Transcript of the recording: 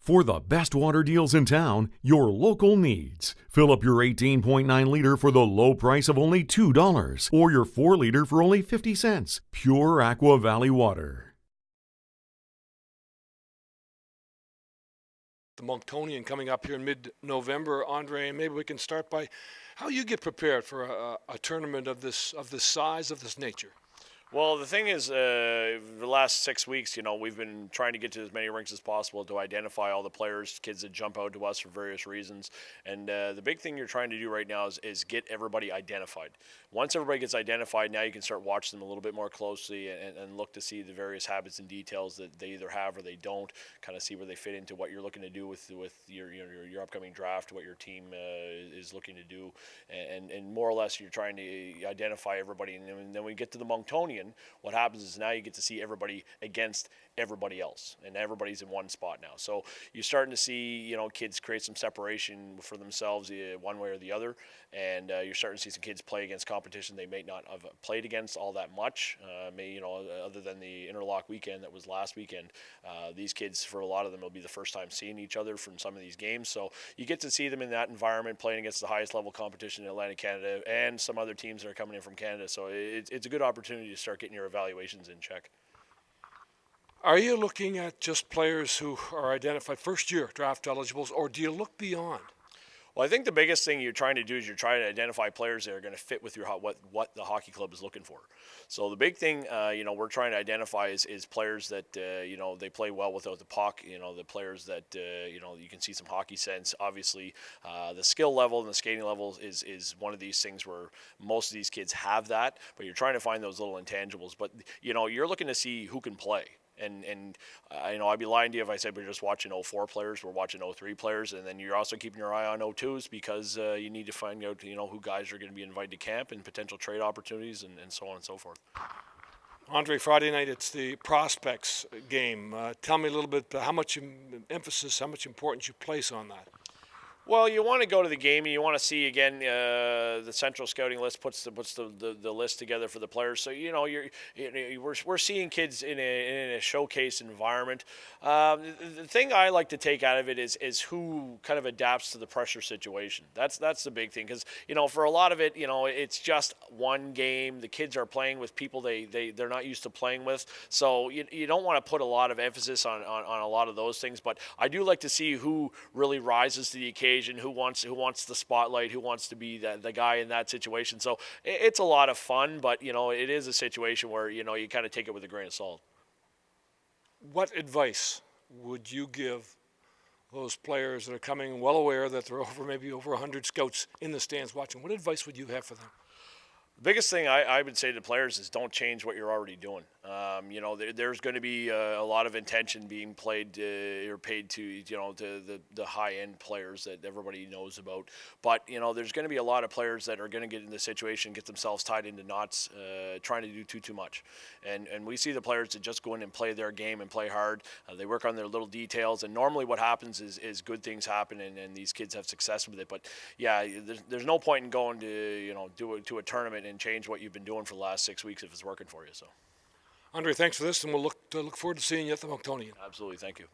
For the best water deals in town, your local needs. Fill up your 18.9 liter for the low price of only $2 or your 4 liter for only 50 cents. Pure Aqua Valley water. The Monctonian coming up here in mid-November. Andre, maybe we can start by how you get prepared for a tournament of this size, of this nature. Well, the thing is, the last 6 weeks, we've been trying to get to as many rinks as possible to identify all the players, kids that jump out to us for various reasons. And the big thing you're trying to do right now is get everybody identified. Once everybody gets identified, now you can start watching them a little bit more closely and look to see the various habits and details that they either have or they don't, kind of see where they fit into what you're looking to do with your upcoming draft, what your team is looking to do. And more or less, you're trying to identify everybody. And then we get to the Monctonian. What happens is now you get to see everybody against everybody else, and everybody's in one spot now. So you're starting to see, kids create some separation for themselves one way or the other, and you're starting to see some kids play against competition they may not have played against all that much. Other than the interlock weekend that was last weekend, these kids, for a lot of them, will be the first time seeing each other from some of these games. So you get to see them in that environment playing against the highest level competition in Atlantic Canada and some other teams that are coming in from Canada. So it's a good opportunity to start getting your evaluations in check. Are you looking at just players who are identified first-year draft eligibles, or do you look beyond? Well, I think the biggest thing you're trying to do is you're trying to identify players that are going to fit with what the hockey club is looking for. So the big thing, we're trying to identify is players that, they play well without the puck, the players that, you can see some hockey sense. Obviously, the skill level and the skating level is one of these things where most of these kids have that, but you're trying to find those little intangibles. But, you're looking to see who can play. And I'd be lying to you if I said we're just watching 04 players, we're watching 03 players, and then you're also keeping your eye on 02s because you need to find out, who guys are going to be invited to camp and potential trade opportunities and so on and so forth. Andre, Friday night, it's the prospects game. Tell me a little bit how much emphasis, how much importance you place on that. Well, you want to go to the game and you want to see again the central scouting list puts the list together for the players. So we're seeing kids in a showcase environment. The thing I like to take out of it is who kind of adapts to the pressure situation. That's the big thing because for a lot of it it's just one game. The kids are playing with people they're not used to playing with. So you don't want to put a lot of emphasis on a lot of those things. But I do like to see who really rises to the occasion. Who wants the spotlight, who wants to be the guy in that situation. So it's a lot of fun, but it is a situation where you kind of take it with a grain of salt. What advice would you give those players that are coming well aware that there are maybe over 100 scouts in the stands watching? What advice would you have for them? The biggest thing I would say to players is don't change what you're already doing. There's going to be a lot of attention being paid to the high-end players that everybody knows about. But, there's going to be a lot of players that are going to get in this situation, get themselves tied into knots, trying to do too much. And we see the players that just go in and play their game and play hard. They work on their little details. And normally what happens is good things happen and these kids have success with it. But, yeah, there's no point in going to a tournament and change what you've been doing for the last 6 weeks if it's working for you. So, Andre, thanks for this, and we'll look forward to seeing you at the Monctonian. Absolutely, thank you.